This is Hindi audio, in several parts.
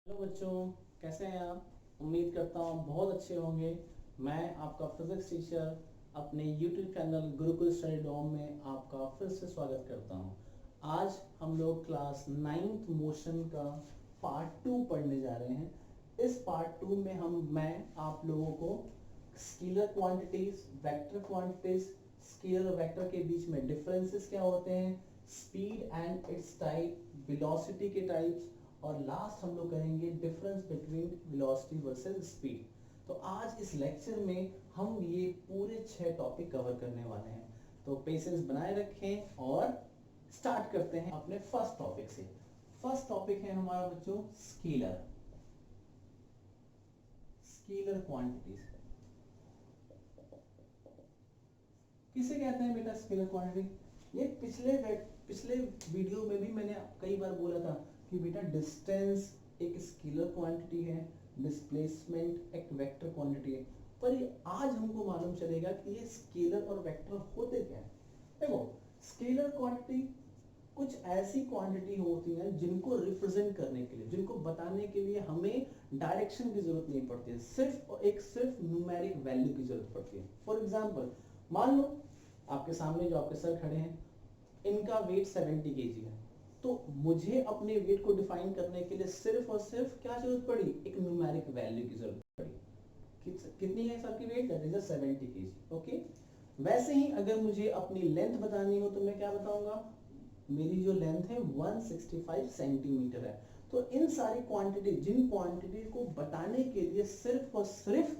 हेलो बच्चों, कैसे हैं आप? उम्मीद करता हूँ बहुत अच्छे होंगे। मैं आपका फिजिक्स टीचर अपने YouTube channel Gurukul study dome में आपका फिर से स्वागत करता हूँ। आज हम लोग क्लास 9th मोशन का पार्ट 2 पढ़ने जा रहे हैं। इस पार्ट 2 में मैं आप लोगों को scalar quantities, vector quantities, scalar और वेक्टर के बीच में डिफरेंसेस क्या होते हैं, speed and it's type, velocity के टाइप्स, और लास्ट हम लोग करेंगे difference between velocity versus speed. तो आज इस लेक्चर में हम ये पूरे 6 टॉपिक कवर करने वाले हैं। तो पेशेंस बनाए रखें और स्टार्ट करते हैं अपने फर्स्ट टॉपिक से। फर्स्ट टॉपिक है हमारा बच्चों स्केलर, स्केलर क्वांटिटीज। किसे कहते हैं बेटा स्केलर क्वांटिटी? ये पिछले वीडियो में भी मैंने कई बार बोला था कि बेटा डिस्टेंस एक स्केलर क्वांटिटी है, डिस्प्लेसमेंट एक वेक्टर क्वांटिटी है। पर ये आज हमको मालूम चलेगा कि ये स्केलर और वेक्टर होते क्या है। देखो, स्केलर क्वांटिटी कुछ ऐसी क्वांटिटी होती हैं जिनको रिप्रेजेंट करने के लिए, जिनको बताने के लिए हमें डायरेक्शन की जरूरत नहीं पड़ती है, सिर्फ न्यूमेरिक वैल्यू की जरूरत पड़ती है। फॉर एग्जांपल, मान लो आपके सामने जो आपके सर खड़े हैं, इनका वेट 70 केजी है। तो मुझे अपने वेट को डिफाइन करने के लिए सिर्फ और सिर्फ क्या जरूरत पड़ी? एक न्यूमेरिक वैल्यू की जरूरत पड़ी। कितनी है सर की weight? That is 70 KG. Okay, वैसे ही अगर मुझे अपनी लेंथ बतानी हो तो मैं क्या बताऊंगा? मेरी जो लेंथ है 165 सेंटीमीटर है। तो इन सारी क्वांटिटी, जिन क्वांटिटी को बताने के लिए सिर्फ और सिर्फ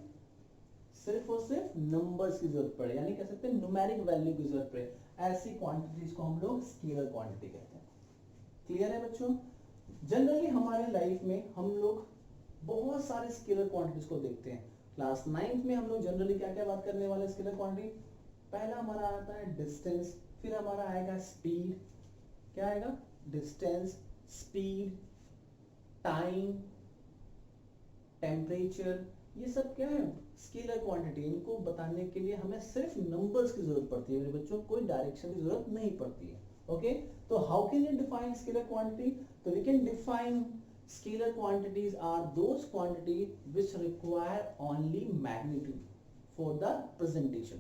नंबर्स की जरूरत पड़े, यानी कह सकते हैं न्यूमेरिक वैल्यू की जरूरत पड़े, ऐसी क्वांटिटीज को हम लोग स्केलर क्वांटिटी कहते हैं। क्लियर है बच्चों? जनरली हमारे लाइफ में हम लोग बहुत सारे स्केलर क्वांटिटीज को देखते हैं। क्लास 9th में हम लोग जनरली क्या क्या बात करने वाले स्केलर क्वांटिटी? पहला हमारा आता है डिस्टेंस, फिर हमारा आएगा स्पीड। क्या आएगा? Distance, speed, time, temperature. ये सब क्या है? Scalar quantity. इनको बताने के लिए हमें सिर्फ नंबर्स की जरूरत पड़ती है मेरे बच्चों, कोई डायरेक्शन की जरूरत नहीं पड़ती है। ओके, तो how can you define scalar quantity? तो we can define scalar quantities are those quantity which require only magnitude for the presentation.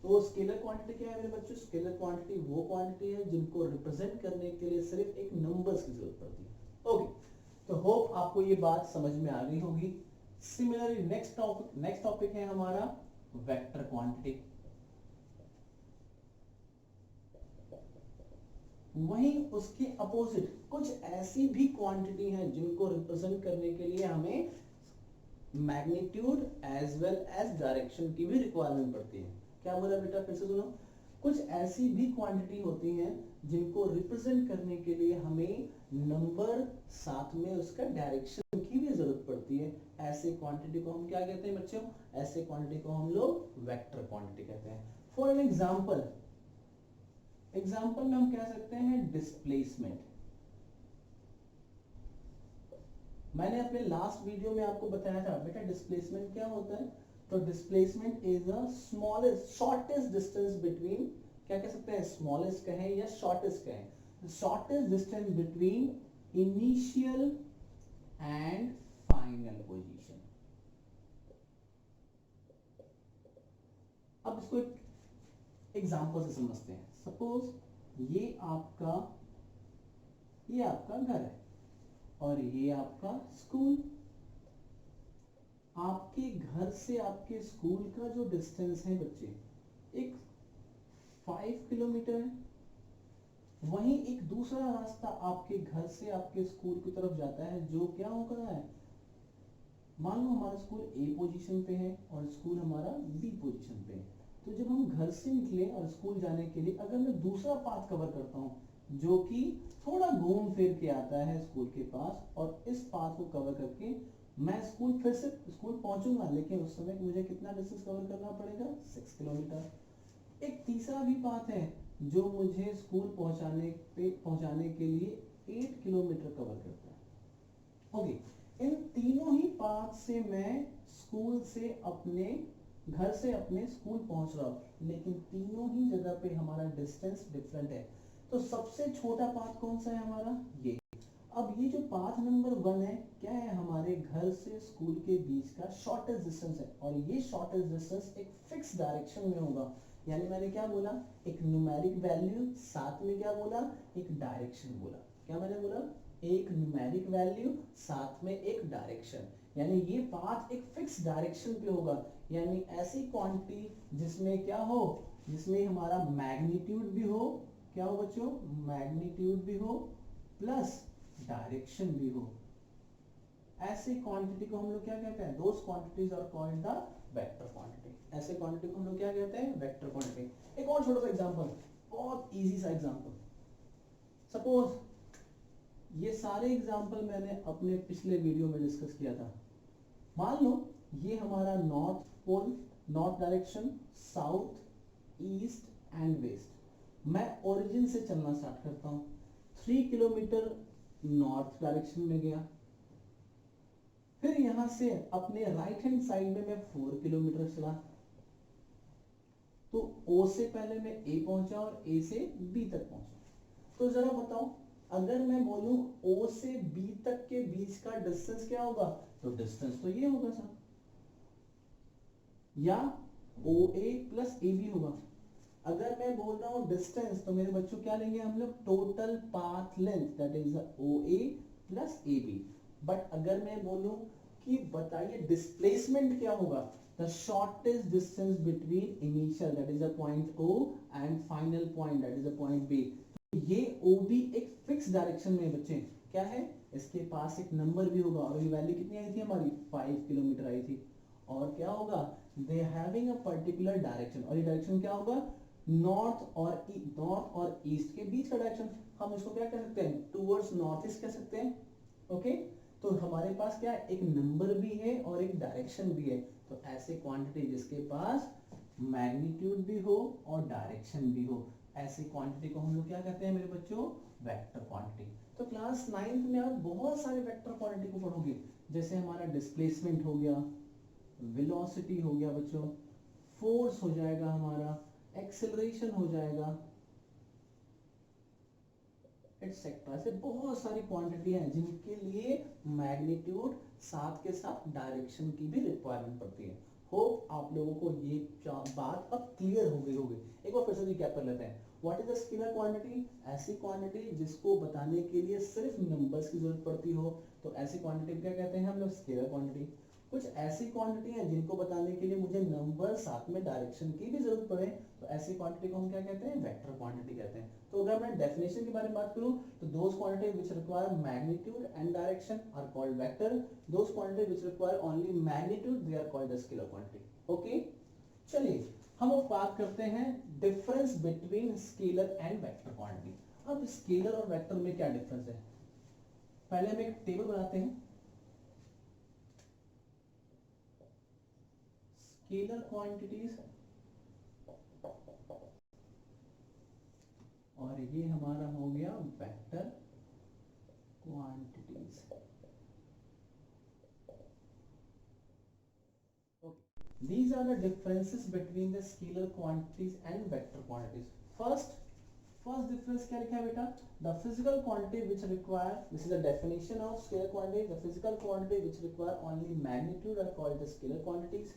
तो स्केलर क्वांटिटी क्या है मेरे बच्चों? स्केलर क्वांटिटी वो क्वांटिटी है जिनको रिप्रेजेंट करने के लिए सिर्फ एक नंबर्स की जरूरत पड़ती है। ओके, तो होप आपको ये बात समझ में आ गई होगी। सिमिलरली नेक्स्ट टॉपिक है हमारा वेक्टर क्वांटिटी। वहीं उसके अपोजिट कुछ ऐसी भी क्वांटिटी हैं जिनको रिप्रेजेंट करने के लिए हमें magnitude as well as direction की भी रिक्वायरमेंट पड़ती है। क्या बोला बेटा? फिर से सुनो। कुछ ऐसी भी क्वांटिटी होती हैं जिनको रिप्रेजेंट करने के लिए हमें नंबर साथ में उसका डायरेक्शन की भी जरूरत पड़ती है। ऐसे क्वांटिटी को हम क्या कहते हैं बच्चों? ऐसे क्वांटिटी को हम लोग वेक्टर क्वांटिटी कहते हैं। फॉर एन एग्जाम्पल में हम कह सकते हैं डिस्प्लेसमेंट। मैंने अपने लास्ट वीडियो में आपको बताया था बेटा डिस्प्लेसमेंट क्या होता है। तो displacement is the smallest shortest distance between, क्या कह सकते हैं, स्मॉलेस्ट कहें या शॉर्टेस्ट कहें, shortest distance between initial and final position. अब इसको एक एग्जांपल से समझते हैं। सपोज ये आपका घर है और ये आपका स्कूल। आपके घर से आपके स्कूल का जो डिस्टेंस है बच्चे, एक 5 किलोमीटर है। वहीं एक दूसरा रास्ता आपके घर से आपके स्कूल की तरफ जाता है जो क्या होगा है, मान लो हमारा स्कूल ए पोजीशन पे है और स्कूल हमारा बी पोजीशन पे है। तो जब हम घर से निकले और स्कूल जाने के लिए अगर मैं दूसरा पाथ कवर करता हूँ जो कि थोड़ा घूम फिर के आता है स्कूल के पास, और इस पाथ को कवर करके मैं फिर से स्कूल पहुंचूंगा, लेकिन उस समय मुझे कितना डिस्टेंस कवर करना पड़ेगा? 6 किलोमीटर। एक तीसरा भी पाथ है जो मुझे स्कूल पहुंचाने के लिए 8 किलोमीटर कवर करता है। ओके, इन तीनों ही पाथ से मैं स्कूल से अपने घर से अपने स्कूल पहुंच रहा हूं, लेकिन तीनों ही जगह पे हमारा डिस्टेंस डिफरेंट है। तो सबसे छोटा पाथ कौन सा है हमारा? ये। अब ये जो पाथ नंबर 1 है क्या है, हमारे घर से स्कूल के बीच का शॉर्टेस्ट डिस्टेंस है, और ये शॉर्टेस्ट डिस्टेंस एक फिक्स डायरेक्शन में होगा। यानी मैंने क्या बोला, एक न्यूमेरिक वैल्यू, साथ में क्या बोला, एक डायरेक्शन बोला। क्या मैंने बोला, एक न्यूमेरिक वैल्यू साथ में एक डायरेक्शन। यानी ये पाथ एक फिक्स डायरेक्शन पे होगा। यानी ऐसी क्वांटिटी जिसमें क्या हो, जिसमें हमारा मैग्नीट्यूड भी हो, क्या हो बच्चों, मैग्नीट्यूड भी हो प्लस डायरेक्शन भी हो, ऐसे क्वांटिटी को हम लोग क्या कहते हैं, those quantities are called the vector quantity. ऐसे क्वांटिटी को हम लोग क्या कहते हैं, वेक्टर क्वांटिटी। एक और छोटा सा एग्जांपल, बहुत इजी सा एग्जांपल। सपोज ये सारे एग्जांपल मैंने अपने पिछले वीडियो में डिस्कस किया था। मान लो ये हमारा north pole, north direction, south, east and west. मैं ओरिजिन से चलना स्टार्ट करता हूं। 3 किलोमीटर नॉर्थ डायरेक्शन में गया, फिर यहां से अपने राइट हैंड साइड में मैं 4 किलोमीटर चला। तो ओ से पहले मैं ए पहुंचा और ए से बी तक पहुंचा। तो जरा बताओ, अगर मैं बोलूं ओ से बी तक के बीच का डिस्टेंस क्या होगा, तो डिस्टेंस तो ये होगा सर, या ओ ए प्लस ए बी होगा। अगर मैं बोल रहा हूं डिस्टेंस, तो मेरे बच्चों क्या लेंगे हम लोग, total path length, that is O A plus A B. But अगर मैं बोलूं कि बताइए डिस्प्लेसमेंट क्या होगा, the shortest distance between initial that is a point O and final point that is a point B. ये ओ बी एक फिक्स डायरेक्शन में बच्चे क्या है, इसके पास एक नंबर भी होगा, और ये वैल्यू कितनी आई थी हमारी, 5 किलोमीटर आई थी। और क्या होगा, they having a particular direction, और ये डायरेक्शन क्या होगा, नॉर्थ और ईस्ट के बीच का डायरेक्शन। हम इसको क्या कह सकते हैं, टूवर्ड्स नॉर्थ ईस्ट कह सकते हैं। ओके, तो हमारे पास क्या है, एक नंबर भी है और एक डायरेक्शन भी है। तो ऐसे क्वांटिटी जिसके पास मैग्नीट्यूड भी हो और डायरेक्शन भी हो, ऐसी क्वांटिटी को हम लोग क्या कहते हैं मेरे बच्चों, वेक्टर क्वांटिटी। तो क्लास 9th में आप बहुत सारे वेक्टर क्वांटिटी को पढ़ोगे, जैसे हमारा डिस्प्लेसमेंट हो गया, वेलोसिटी हो गया बच्चों, फोर्स हो जाएगा हमारा, एक्सेलरेशन हो जाएगा, एटसेट्रा। ऐसे बहुत सारी क्वांटिटी हैं जिनके लिए मैग्नीट्यूड साथ के साथ डायरेक्शन की भी रिक्वायरमेंट पड़ती है। होप आप लोगों को ये बात अब क्लियर हो गई होगी। एक बार फिर से रिकैप कर लेते हैं। What is the scalar quantity, ऐसी क्वांटिटी जिसको बताने के लिए सिर्फ नंबर्स की जरूरत पड़ती हो, तो ऐसी क्वांटिटी क्या कहते हैं हम लोग, स्केलर क्वांटिटी। कुछ ऐसी क्वांटिटी हैं जिनको बताने के लिए मुझे नंबर साथ में डायरेक्शन की भी जरूरत पड़े, तो ऐसी क्वांटिटी को हम क्या कहते हैं, वेक्टर क्वांटिटी कहते हैं। तो अगर मैं डेफिनेशन के बारे में बात करूं, तो those quantity which require magnitude and direction are called vector, those quantity which require only magnitude they are called the scalar quantity. Okay, चलिए हम अब बात करते हैं difference between scalar and vector quantity. अब स्केलर और वेक्टर में क्या डिफरेंस है, पहले हम एक टेबल बनाते हैं। स्केलर क्वांटिटीज और ये हमारा हो गया vector quantities. These are the differences between the scalar quantities and vector quantities. First difference क्या लिखा है बेटा, the physical quantity which require, this is the definition of scalar quantity, the physical quantity which require only magnitude are called the scalar quantities.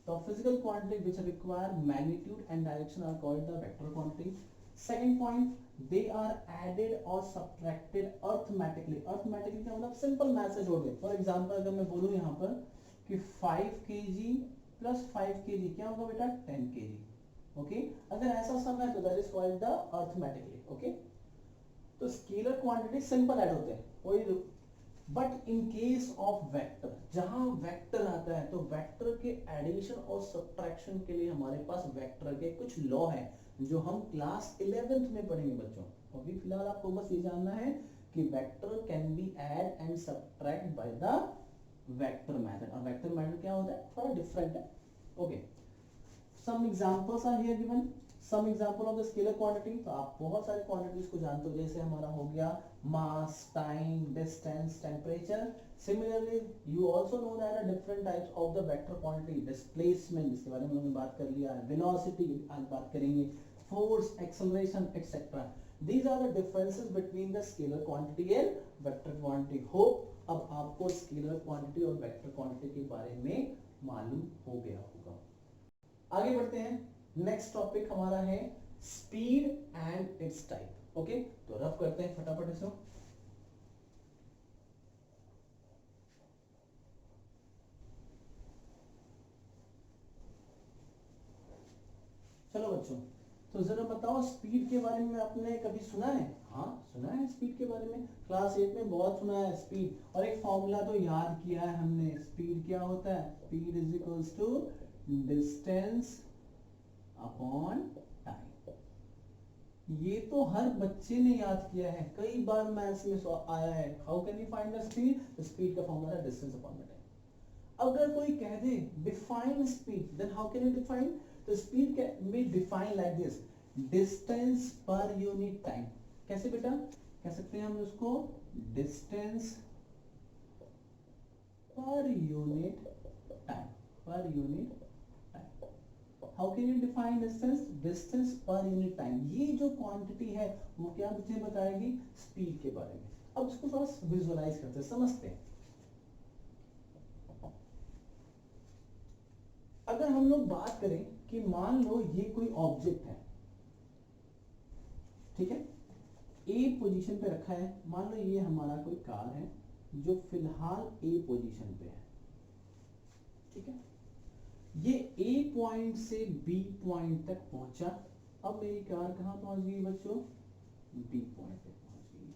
The physical quantity which require magnitude and direction are called the vector quantity. Second point, they are added or subtracted arithmetically. Arithmetically क्या मतलब, simple math से जोड़ दे। For example अगर मैं बोलूँ यहाँ पर कि 5 kg प्लस 5 kg क्या होगा बेटा, 10 kg। ओके, अगर ऐसा सम है तो that is called the arithmetically. Okay, तो स्केलर क्वांटिटी सिंपल ऐड होते हैं कोई, but in case of vector, जहां वेक्टर आता है तो वेक्टर के एडिशन और सब्ट्रैक्शन के लिए हमारे पास वेक्टर के कुछ लॉ हैं जो हम क्लास 11th में पढ़ेंगे बच्चों। अभी फिलहाल आपको बस ये जानना है कि vector can be add and subtract by the vector method, और वेक्टर मेथड क्या होता है, थोड़ा डिफरेंट है। Okay, some examples are here given, some example of the scalar quantity. तो आप बहुत सारे क्वांटिटीज को जानते हो, जैसे हमारा हो गया mass, time, distance, temperature. Similarly you also know that different types of the vector quantity, displacement इसके बारे में हमने बात कर लिया, वेलोसिटी आज बात करेंगे, force, acceleration etcetera. These are the differences between the scalar quantity and vector quantity. Hope अब आपको scalar quantity और vector quantity के बारे में मालूम हो गया होगा. आगे बढ़ते हैं. नेक्स्ट टॉपिक हमारा है speed and it's type. Okay, तो रफ करते हैं फटाफट इसको. चलो बच्चों, तो जरा बताओ स्पीड के बारे में आपने कभी सुना है? हाँ सुना है स्पीड के बारे में, क्लास 8 में बहुत सुना है स्पीड. और एक फॉर्मूला तो याद किया है हमने. स्पीड क्या होता है? Speed is equals to distance upon time. ये तो हर बच्चे ने याद किया है, कई बार मैथ्स में आया है. How can you find the speed? Speed का फॉर्मूला है डिस्टेंस अपॉन टाइम. अगर कोई कह दे define speed, then how can you define? तो speed can be define like this, distance per unit time. कैसे बेटा कह सकते हैं हम उसको? Distance per unit time. Per unit time. How can you define distance? Distance per unit time. ये जो क्वांटिटी है वो क्या मुझे बताएगी? स्पीड के बारे में. अब इसको थोड़ा विजुअलाइज करते हैं, समझते हैं. अगर हम लोग बात करें कि मान लो ये कोई ऑब्जेक्ट है, ठीक है, ए पोजीशन पे रखा है. मान लो ये हमारा कोई कार है जो फिलहाल ए पोजीशन पे है, ठीक है. ये ए पॉइंट से बी पॉइंट तक पहुंचा. अब मेरी कार कहां पहुंच गई बच्चों? बी पॉइंट पे पहुंच गई.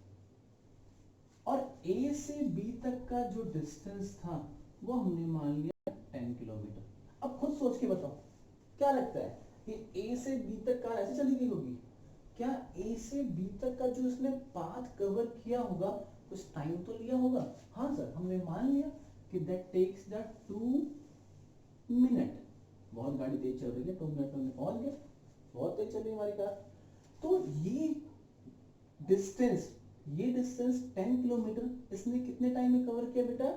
और ए से बी तक का जो डिस्टेंस था वो हमने मान लिया 10 किलोमीटर. अब खुद सोच के बताओ, क्या लगता है कि ए से बी तक कार ऐसे चली गई होगी? क्या ए से बी तक का जो इसने पाथ कवर किया होगा कुछ टाइम तो लिया होगा? हाँ सर, हमने मान लिया कि दैट टेक्स द 2 मिनट. बहुत गाड़ी तेज चल रही है, 2 मिनट में पहुंच गए. बहुत तेज चल रही है हमारी कार. तो डिस्टेंस ये डिस्टेंस 10 किलोमीटर इसने कितने टाइम में कवर किया बेटा?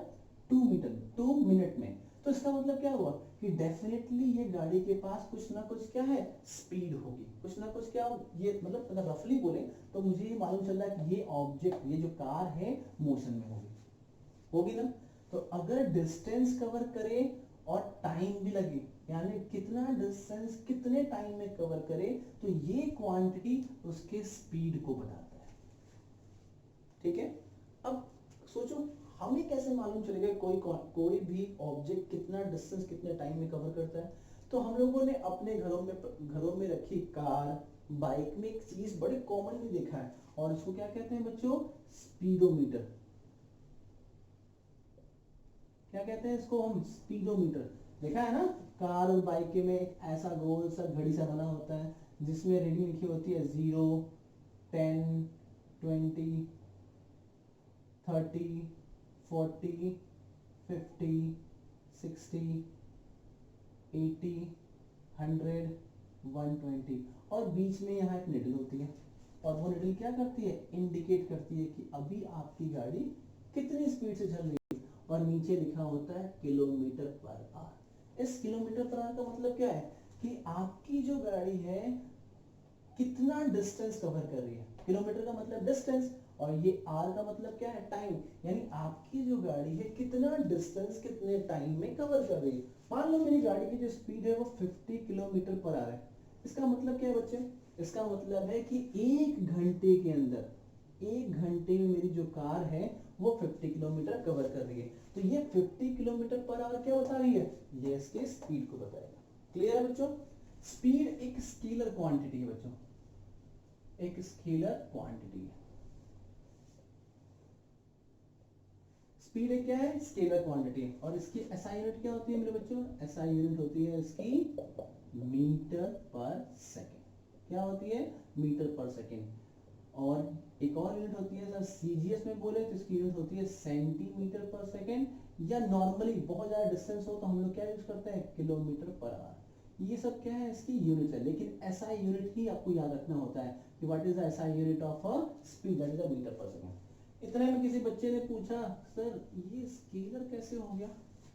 2 मिनट में. तो इसका मतलब क्या हुआ कि डेफिनेटली ये गाड़ी के पास कुछ ना कुछ क्या है? स्पीड होगी. कुछ ना कुछ क्या, ये मतलब अगर रफली बोले तो मुझे ये मालूम चल रहा है कि ये ऑब्जेक्ट, ये जो कार है, मोशन में होगी ना. तो अगर डिस्टेंस कवर करे और टाइम भी लगे, यानी कितना डिस्टेंस कितने टाइम में कवर करे, तो ये क्वांटिटी उसके स्पीड को बताता है. ठीक है. अब सोचो हमें कैसे मालूम चलेगा कोई भी ऑब्जेक्ट कितना डिस्टेंस कितने टाइम में कवर करता है? तो हम लोगों ने अपने घरों में रखी कार, बाइक में एक चीज बड़े कॉमनली देखा है, और इसको क्या कहते हैं बच्चों? स्पीडोमीटर. क्या कहते हैं इसको हम? स्पीडोमीटर. देखा है ना, कार और बाइक में एक ऐसा गोल सा घड़ी सा बना होता है जिसमें रीडिंग लिखी होती है 0, 10, 20, 30, 40, 50, 60, 80, 100, 120. और बीच में यहाँ एक निडल होती है, और वो निडल क्या करती है? इंडिकेट करती है कि अभी आपकी गाड़ी कितनी स्पीड से चल रही है. और नीचे लिखा होता है किलोमीटर पर आवर. इस किलोमीटर पर आवर का मतलब क्या है? कि आपकी जो गाड़ी है कितना डिस्टेंस कवर कर रही है. किलोमीटर का मतलब डिस्टेंस, और ये आर का मतलब क्या है? टाइम. यानी आपकी जो गाड़ी है कितना डिस्टेंस कितने टाइम में कवर कर रही है. मान लो मेरी गाड़ी की जो स्पीड है वो 50 किलोमीटर पर आवर है. इसका मतलब क्या है बच्चे? इसका मतलब है कि 1 घंटे के अंदर, 1 घंटे में मेरी जो कार है वो 50 किलोमीटर कवर कर रही है. तो ये 50 किलोमीटर पर आवर क्या बता रही है? ये इसके स्पीड को बताएगा. क्लियर है बच्चों? स्पीड एक स्केलर क्वांटिटी है बच्चों, एक स्केलर क्वांटिटी है. स्पीड एक क्या है? Scalar quantity. और इसकी एसआई यूनिट क्या होती है मेरे बच्चों? एसआई यूनिट होती है इसकी मीटर पर सेकेंड. क्या होती है? Metre per second. और एक और यूनिट होती है, सर सीजीएस में बोले तो इसकी यूनिट होती है सेंटीमीटर पर सेकेंड, या नॉर्मली बहुत ज्यादा डिस्टेंस हो तो हम लोग क्या यूज करते हैं? Kilometre per hour. ये सब क्या है? इसकी यूनिट है. लेकिन एसआई यूनिट ही आपको याद रखना होता है कि what is the SI unit of a speed, that is the metre per second. इतने में किसी बच्चे ने पूछा सर ये स्केलर कैसे हो गया?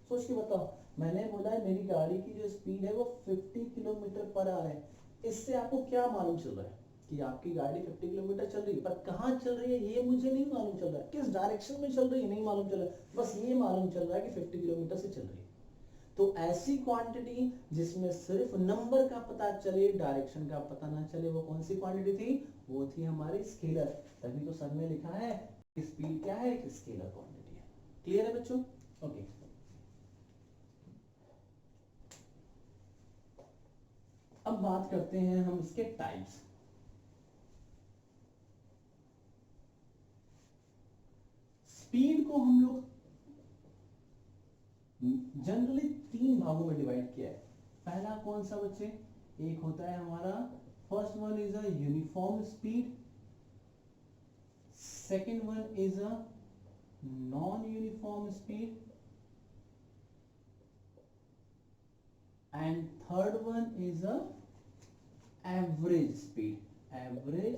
सोच के बताओ. मैंने बोला है मेरी गाड़ी की जो स्पीड है वो 50 किलोमीटर पर आवर है. इससे आपको क्या मालूम चल रहा है? कि आपकी गाड़ी 50 किलोमीटर चल रही है, पर कहाँ चल रही है ये मुझे नहीं मालूम चल रहा है, किस डायरेक्शन में चल रही है नहीं मालूम चल रहा है, बस ये मालूम चल रहा है कि 50 किलोमीटर से चल रही है। तो ऐसी क्वांटिटी जिसमें सिर्फ नंबर का पता चले, डायरेक्शन का पता ना चले, वो कौन सी क्वांटिटी थी? वो थी हमारी स्केलर। तभी तो सर ने लिखा है स्पीड क्या है? एक स्केलर क्वांटिटी है। क्लियर है बच्चों? ओके। अब बात करते हैं हम इसके टाइप्स। स्पीड को हम लोग जनरली 3 भागों में डिवाइड किया है। पहला कौन सा बच्चे? एक होता है हमारा, first one is a uniform speed, second one is a non uniform speed, and third one is a average speed. Average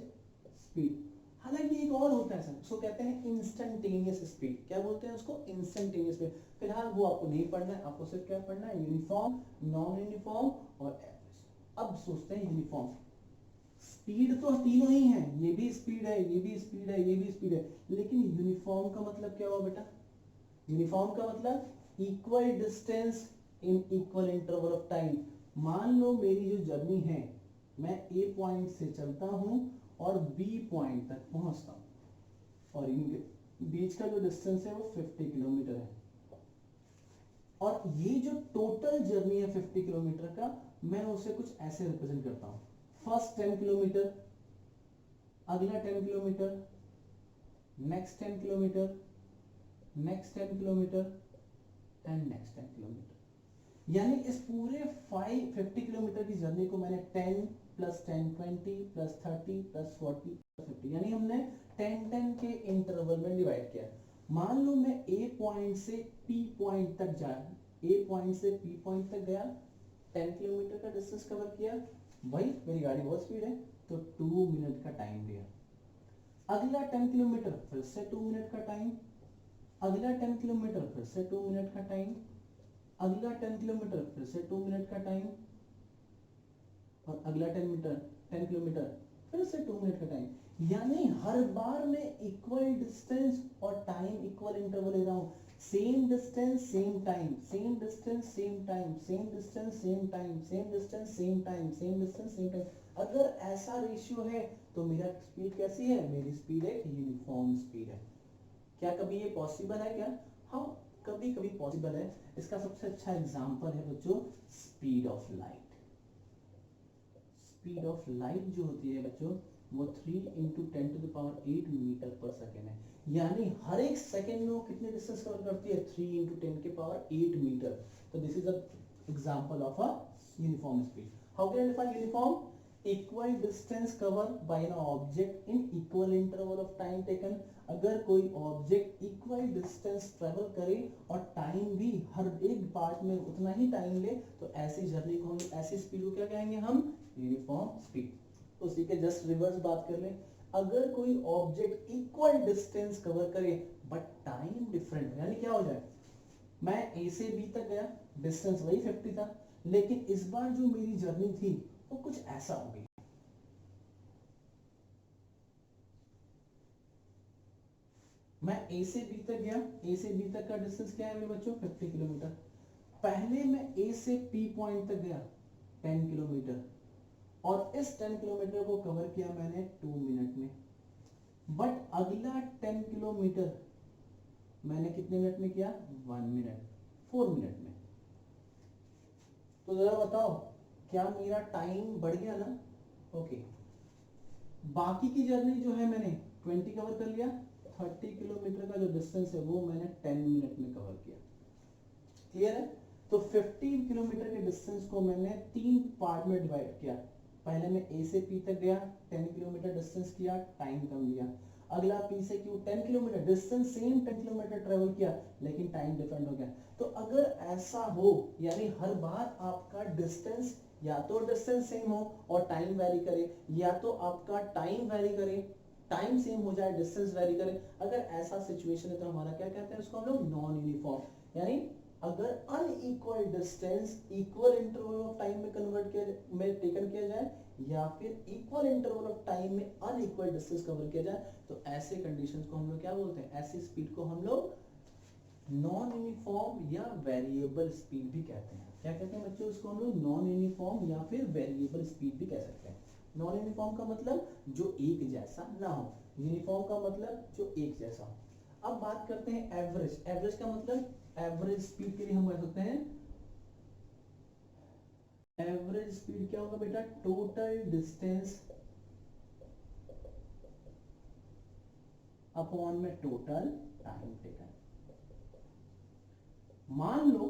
speed. हालांकि एक और होता है सर, उसको कहते हैं इंस्टेंटेनियस स्पीड। क्या बोलते हैं उसको? Instantaneous speed. फिलहाल वो आपको नहीं पढ़ना है, आपको सिर्फ क्या पढ़ना है? यूनिफॉर्म, नॉन यूनिफॉर्म और एवरेज। अब सोचते हैं यूनिफॉर्म स्पीड। तो तीनों ही हैं, ये भी स्पीड है, ये भी स्पीड है, ये भी स्पीड है, लेकिन यूनिफॉर्म का मतलब क्या हुआ बेटा? यूनिफॉर्म का मतलब equal distance in equal interval of time. मान लो मेरी जो जर्नी है, मैं ए पॉइंट से चलता हूं और बी पॉइंट तक पहुंचता हूं, और इनके बीच का जो डिस्टेंस है वो 50 किलोमीटर है। और ये जो टोटल जर्नी है 50 किलोमीटर का, मैं उसे कुछ ऐसे रिप्रेजेंट करता हूं। फर्स्ट 10 किलोमीटर, अगला 10 kilometre, next 10 kilometre, next 10 kilometre and next 10 kilometre. यानी इस पूरे 50 किलोमीटर की जर्नी को मैंने 10 प्लस 10 20 प्लस 30 प्लस 40 प्लस 50, यानी हमने 10 के इंटरवल में डिवाइड किया। मान लो मैं ए पॉइंट से पी पॉइंट तक जाया, ए पॉइंट से पी पॉइंट तक गया, 10 किलोमीटर का डिस्टेंस कवर किया। भाई मेरी गाड़ी बहुत स्पीड है, तो 2 मिनट का टाइम लिया। अगला 10 किलोमीटर फिर से 2 मिनट का टाइम, अगला 10 किलोमीटर फिर से 2 मिनट का टाइम, अगला 10 किलोमीटर फिर से 2 मिनट का टाइम, और अगला 10 किलोमीटर फिर से 2 मिनट का टाइम। यानी हर बार मैं इक्वल डिस्टेंस और टाइम इक्वल इंटरवल ले रहा हूं। Same distance same time, same distance same time, same distance same time, same distance same time, same distance same time. अगर ऐसा रेशियो है तो मेरा स्पीड कैसी है? मेरी स्पीड एक यूनिफॉर्म स्पीड है। क्या कभी ये पॉसिबल है क्या? हाँ, कभी कभी पॉसिबल है। इसका सबसे अच्छा एग्जांपल है बच्चों speed of light. Speed of light जो होती है बच्चों, वो 3 इंटू 10⁸ मीटर पर सेकेंड है। यानी हर एक सेकेंड में वो कितने डिस्टेंस कवर करती है? 3 इंटू 10⁸ मीटर। तो this is a example of a uniform speed. How can I define uniform? Equal distance cover by an object in equal interval of time taken. अगर कोई ऑब्जेक्ट इक्वल डिस्टेंस ट्रेवल करे और टाइम भी हर एक पार्ट में उतना ही टाइम ले, तो ऐसी जर्नी को, ऐसी स्पीड को क्या कहेंगे हम? Uniform speed. उसी के जस्ट रिवर्स बात कर ले, अगर कोई ऑब्जेक्ट इक्वल डिस्टेंस कवर करे बट टाइम डिफरेंट, यानी क्या हो जाए? मैं ए से बी तक गया, डिस्टेंस वही 50 था, लेकिन इस बार जो मेरी जर्नी थी वो कुछ ऐसा हो गई। मैं ए से बी तक गया, ए से बी तक का डिस्टेंस क्या है मेरे बच्चों? 50 किलोमीटर। पहले मैं ए से पी पॉइंट तक गया 10 किलोमीटर, और इस 10 किलोमीटर को कवर किया मैंने 2 मिनट में। बट अगला 10 किलोमीटर मैंने कितने मिनट में किया? 1 मिनट, 4 मिनट में। तो जरा बताओ, क्या मेरा टाइम बढ़ गया ना? ओके। बाकी की जर्नी जो है मैंने 20 कवर कर लिया, 30 किलोमीटर का जो डिस्टेंस है वो मैंने 10 मिनट में कवर किया। क्लियर है? तो 50 किलोमीटर के डिस्टेंस को मैंने 3 पार्ट में डिवाइड किया। पहले मैं ए से पी तक गया, 10 किलोमीटर डिस्टेंस किया, टाइम कम लिया। अगला पी से Q 10 kilometre, distance same 10 kilometre travel किया, लेकिन टाइम डिफरेंट हो गया। तो अगर ऐसा हो, यानी हर बार आपका डिस्टेंस, या तो डिस्टेंस सेम हो और टाइम वेरी करे, या तो आपका टाइम वेरी करे, टाइम सेम हो जाए, डिस्टेंस वेरी करे, अगर ऐसा सिचुएशन है तो हमारा क्या कहते हैं? उसको हम लोग नॉन यूनिफॉर्म, यानी अगर unequal distance equal interval of time में कन्वर्ट किया में टेकन किया जाए या फिर इक्वल इंटरवल ऑफ टाइम में अनइक्वल डिस्टेंस कवर किया जाए तो ऐसे कंडीशंस को हम लोग क्या बोलते हैं, ऐसी स्पीड को हम लोग नॉन यूनिफॉर्म या वेरिएबल स्पीड भी कहते हैं। क्या कहते हैं बच्चों, इसको हम लोग नॉन यूनिफॉर्म या फिर वेरिएबल स्पीड भी कह सकते हैं। नॉन यूनिफॉर्म का मतलब जो एक जैसा ना हो, यूनिफॉर्म का मतलब जो एक जैसा हो। अब बात करते हैं एवरेज। एवरेज का मतलब, एवरेज स्पीड के लिए हम कह सकते हैं, एवरेज स्पीड क्या होगा बेटा, टोटल डिस्टेंस अपॉन में टोटल टाइम टेकन। मान लो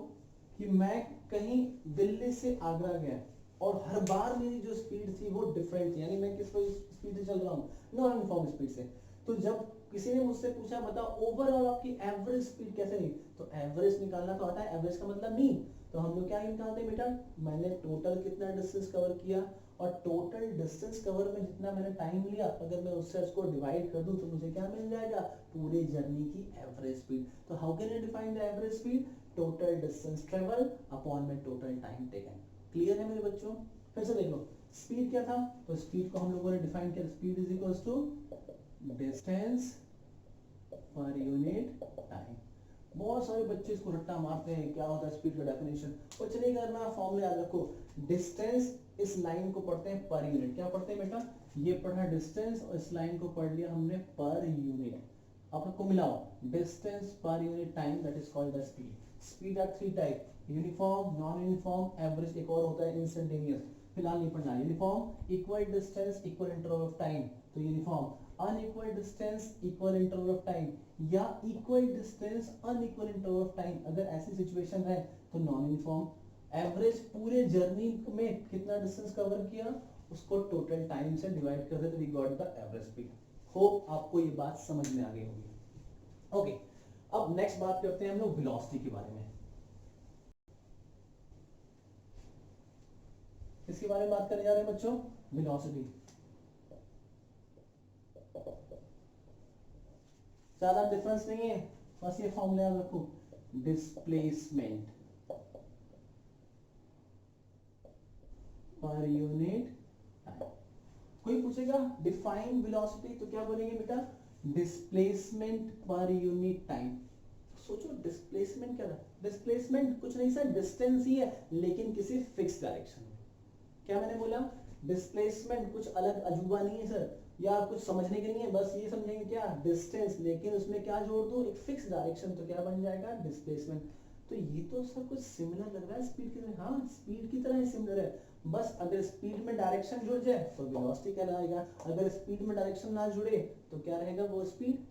कि मैं कहीं दिल्ली से आगरा गया और हर बार मेरी जो स्पीड थी वो डिफरेंट थी, यानी मैं किस स्पीड से चल रहा हूँ, नॉन यूनिफॉर्म स्पीड से। तो जब किसी ने मुझसे पूछा बताओ ओवरऑल आपकी एवरेज स्पीड कैसे रही, तो एवरेज निकालना तो आता है, एवरेज का मतलब मीन। तो हम लोग क्या निकालते हैं बेटा, मैंने टोटल कितना डिस्टेंस कवर किया और टोटल डिस्टेंस कवर में जितना मैंने टाइम लिया, अगर मैं उससे उसको डिवाइड कर दूं तो मुझे क्या मिल जाएगा, पूरे जर्नी की एवरेज स्पीड। तो how can you define the average speed, total distance travel upon में टोटल टाइम टेकन। क्लियर है मेरे बच्चों? फिर से देख लो, स्पीड क्या था, तो स्पीड को हम लोगों ने डिफाइन किया, speed is equals to distance per unit time. बहुत सारे बच्चे इसको रट्टा मारते हैं, क्या होता है स्पीड का डेफिनेशन, कुछ नहीं करना, फॉर्मूला याद रखो। डिस्टेंस, इस लाइन को पढ़ते हैं पर यूनिट, क्या पढ़ते हैं बेटा, ये पढ़ा डिस्टेंस और इस लाइन को पढ़ लिया हमने पर यूनिट। अब आपको मिलाओ, distance per unit time, that is called the speed. Speed are three type, uniform, non uniform, average, एक और होता है इंस्टेंटेनियस। फिलहाल नहीं पढ़ना। Uniform equal distance equal interval of time, तो uniform. Unequal distance equal interval of time या equal distance unequal interval of time, अगर ऐसी सिचुएशन है तो नॉन यूनिफॉर्म। एवरेज, पूरे जर्नी में कितना डिस्टेंस कवर किया उसको टोटल टाइम से डिवाइड कर दे तो we got the average speed. Hope आपको ये बात समझ में आ गई होगी। ओके, अब नेक्स्ट बात करते हैं हम लोग वेलोसिटी के बारे में। इसके बारे में बात करने जा रहे हैं बच्चों, वेलोसिटी। ज्यादा डिफरेंस नहीं है, बस ये फॉर्मूला याद रखो, डिस्प्लेसमेंट पर यूनिट टाइम। कोई पूछेगा डिफाइन वेलोसिटी तो क्या बोलेंगे बेटा, डिस्प्लेसमेंट पर यूनिट टाइम। सोचो डिस्प्लेसमेंट क्या था, डिस्प्लेसमेंट कुछ नहीं सर, डिस्टेंस ही है लेकिन किसी फिक्स डायरेक्शन में। क्या मैंने बोला, डिस्प्लेसमेंट कुछ अलग अजूबा नहीं है सर, या कुछ समझने के नहीं है, बस ये समझेंगे क्या, डिस्टेंस, लेकिन उसमें क्या जोड़ दो, एक फिक्स डायरेक्शन, तो क्या बन जाएगा, डिस्प्लेसमेंट। तो ये तो सब कुछ सिमिलर लग रहा है स्पीड की तरह, हाँ स्पीड की तरह ही सिमिलर है, बस अगर स्पीड में डायरेक्शन जुड़ जाए तो वेलोसिटी कहलाएगा, अगर स्पीड में डायरेक्शन ना जुड़े तो क्या रहेगा, वो स्पीड।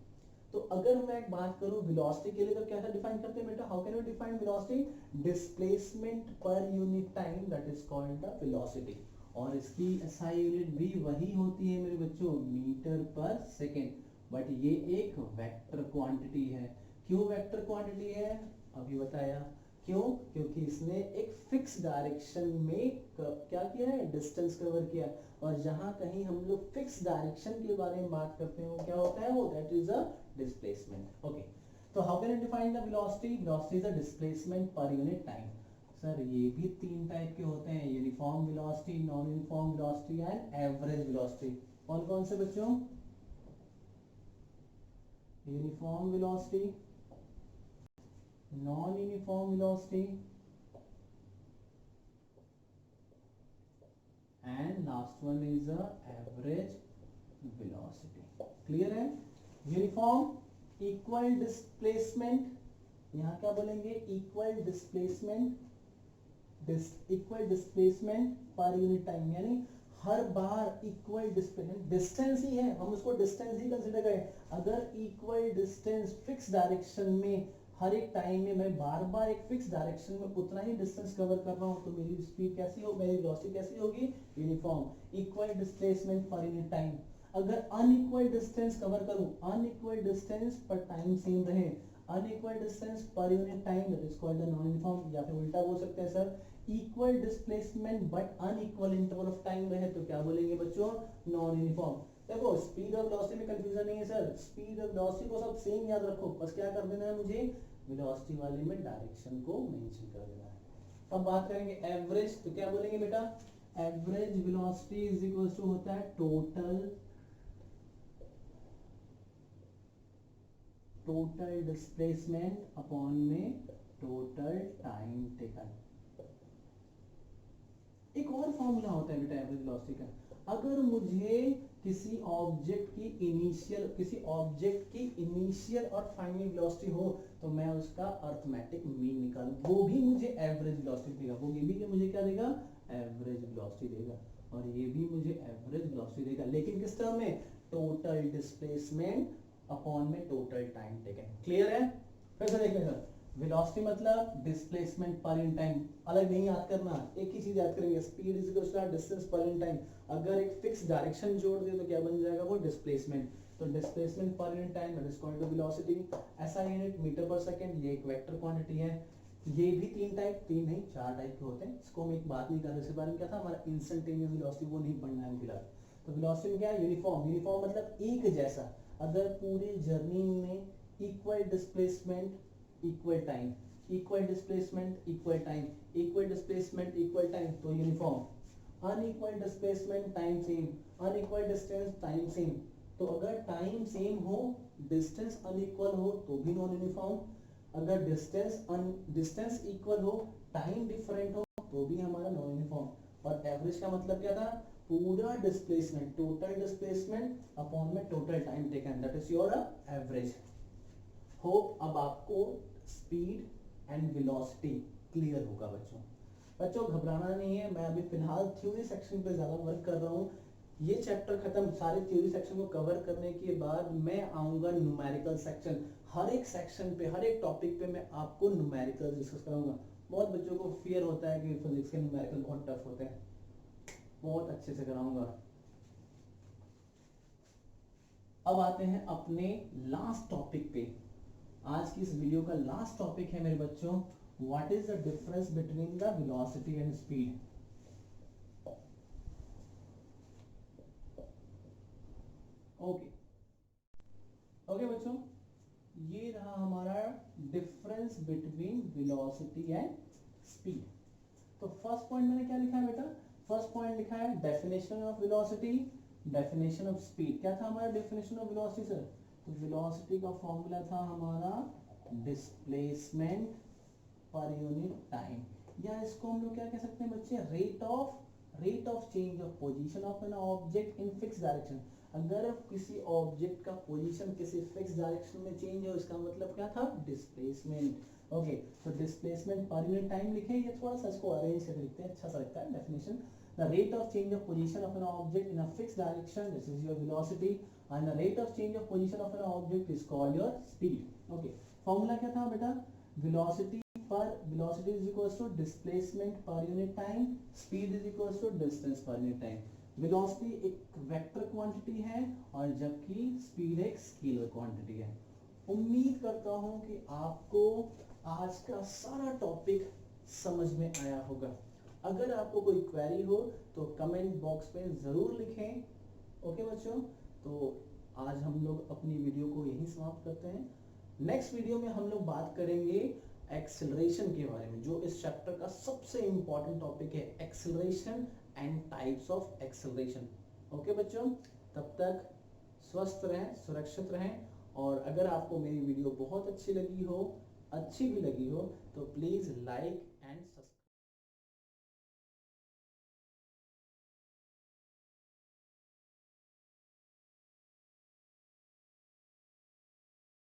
तो अगर मैं बात करूं वेलोसिटी के लिए तो क्या डिफाइन करते हैं बेटा, how can you define velocity, displacement per unit time, that is called the velocity. और इसकी एसआई यूनिट भी वही होती है मेरे बच्चों, मीटर पर सेकेंड, बट ये एक वेक्टर क्वांटिटी है। क्यों वेक्टर क्वांटिटी है, अभी बताया क्यों, क्योंकि इसने एक फिक्स डायरेक्शन में क्या किया है, डिस्टेंस कवर किया। और जहां कहीं हम लोग फिक्स डायरेक्शन के बारे में बात करते हैं वो क्या होता है, वो that is a displacement. Okay, तो how can you define the velocity, velocity is a displacement per unit time. Sir ये भी तीन टाइप के होते हैं, uniform velocity, non uniform velocity and average velocity. कौन कौन से बच्चों, uniform velocity, non uniform velocity and last one is the average velocity. Clear है? यूनिफॉर्म इक्वल डिस्प्लेसमेंट, यहाँ क्या बोलेंगे, equal displacement, equal displacement per unit time, यानी हर बार इक्वल डिस्प्लेसमेंट, डिस्टेंस ही है, हम उसको डिस्टेंस ही कंसीडर करें। अगर इक्वल डिस्टेंस फिक्स डायरेक्शन में हर एक टाइम में मैं बार बार एक फिक्स डायरेक्शन में उतना ही डिस्टेंस कवर कर रहा हूं तो मेरी स्पीड कैसी हो, मेरी वेलोसिटी कैसी होगी, uniform. Equal displacement per unit time, अगर अनइक्वल डिस्टेंस कवर करूं, अनइक्वल डिस्टेंस पर टाइम सेम रहे, unequal distance per unit time, that is called the non uniform. या फिर उल्टा बोल सकते हैं sir, equal displacement but unequal interval of time रहे तो क्या बोलेंगे बच्चों, नॉन यूनिफॉर्म। देखो स्पीड और वेलोसिटी में कंफ्यूजन नहीं है सर, स्पीड और वेलोसिटी को सब सेम याद रखो, बस क्या कर देना है मुझे, वेलोसिटी वाले में डायरेक्शन को मेंशन कर देना है। अब बात करेंगे एवरेज, तो क्या बोलेंगे बेटा, average velocity is equal to होता है टोटल डिस्प्लेसमेंट अपॉन में टोटल टाइम टेकन। एक और फॉर्मूला होता है बेटा एवरेज वेलोसिटी का, अगर मुझे किसी ऑब्जेक्ट की इनिशियल और फाइनल वेलोसिटी हो तो मैं उसका अर्थमेटिक मीन निकालूं, वो भी मुझे एवरेज वेलोसिटी देगा, वो ये भी मुझे क्या देगा, एवरेज वेलोसिटी देगा, और ये भी मुझे एवरेज वेलोसिटी देगा, लेकिन किस टर्म में, टोटल डिस्प्लेसमेंट अपॉन में टोटल टाइम टेकन। क्लियर है? फिर से देख लेना, वेलोसिटी मतलब डिस्प्लेसमेंट पर इन टाइम, अलग नहीं याद करना, एक ही चीज याद करेंगे, speed is equal to distance per in time. अगर एक फिक्स डायरेक्शन जोड़ दे तो क्या बन जाएगा, वो डिस्प्लेसमेंट, तो displacement per unit time that is called velocity. ऐसा यूनिट मीटर पर सेकंड, ये एक वेक्टर क्वांटिटी है। ये भी तीन नहीं चार टाइप के होते हैं, इसको हम एक बात नहीं कर रहे, इसके बारे में क्या था हमारा इंस्टेंटेनियस वेलोसिटी, वो नहीं पढ़ना है फिलहाल। तो वेलोसिटी में क्या है, यूनिफॉर्म मतलब एक जैसा, अगर पूरी जर्नी में equal displacement equal time, equal displacement equal time, equal displacement equal time, तो uniform. Unequal displacement time same, unequal distance time same, तो अगर टाइम सेम हो डिस्टेंस अनइक्वल हो तो भी नॉन यूनिफॉर्म, अगर डिस्टेंस इक्वल हो टाइम डिफरेंट हो तो भी हमारा नॉन यूनिफॉर्म। और एवरेज का मतलब क्या था, पूरा डिस्प्लेसमेंट, टोटल डिस्प्लेसमेंट अपॉन में total time taken, that is your average. Hope अब आपको स्पीड एंड वेलोसिटी क्लियर होगा बच्चों घबराना नहीं है, मैं अभी फिलहाल थ्योरी सेक्शन पे ज्यादा वर्क कर रहा हूँ, ये चैप्टर खत्म, सारे थ्योरी सेक्शन को कवर करने के बाद मैं आऊंगा न्यूमेरिकल सेक्शन, हर एक सेक्शन पे हर एक टॉपिक पे मैं आपको न्यूमेरिकल डिस्कस कराऊंगा। बहुत बच्चों को फियर होता है कि फिजिक्स के न्यूमेरिकल बहुत टफ होते हैं, बहुत अच्छे से कराऊंगा। अब आते हैं अपने लास्ट टॉपिक पे, आज की इस वीडियो का लास्ट टॉपिक है मेरे बच्चों, what is the difference between the velocity and speed. Okay okay बच्चों, ये रहा हमारा difference between velocity and speed. तो फर्स्ट पॉइंट मैंने क्या लिखा है बेटा, फर्स्ट पॉइंट लिखा है definition of velocity, definition of speed. क्या था हमारा डेफिनेशन ऑफ वेलोसिटी सर, तो वेलोसिटी का फॉर्मूला था हमारा डिस्प्लेसमेंट पर यूनिट टाइम, या इसको हम लोग क्या कह सकते हैं बच्चे, rate of change of position of an object in fix direction. अगर किसी ऑब्जेक्ट का पोजीशन किसी फिक्स डायरेक्शन में चेंज हो, इसका मतलब क्या था, डिस्प्लेसमेंट। ओके, तो डिस्प्लेसमेंट पर यूनिट टाइम लिखे, ये थोड़ा सा इसको अरेंज करके लिखते हैं, अच्छा सा लगता है definition. The rate of change of position of an object in a fixed direction, this is your velocity, and the rate of change of position of an object is called your speed. Okay, formula क्या था बेटा, velocity is equals to displacement per unit time, speed is equals to distance per unit time. velocity एक वेक्टर क्वांटिटी है और जबकि स्पीड एक स्केलर क्वांटिटी है। उम्मीद करता हूं कि आपको आज का सारा टॉपिक समझ में आया होगा। अगर आपको कोई क्वेरी हो तो कमेंट बॉक्स में जरूर लिखें। ओके बच्चों, तो आज हम लोग अपनी वीडियो को यहीं समाप्त करते हैं। नेक्स्ट वीडियो में हम लोग बात करेंगे एक्सेलरेशन के बारे में, जो इस चैप्टर का सबसे इंपॉर्टेंट टॉपिक है, acceleration and types of acceleration. Okay बच्चों, तब तक स्वस्थ रहें, सुरक्षित रहें, और अगर आपको मेरी वीडियो बहुत अच्छी भी लगी हो तो प्लीज लाइक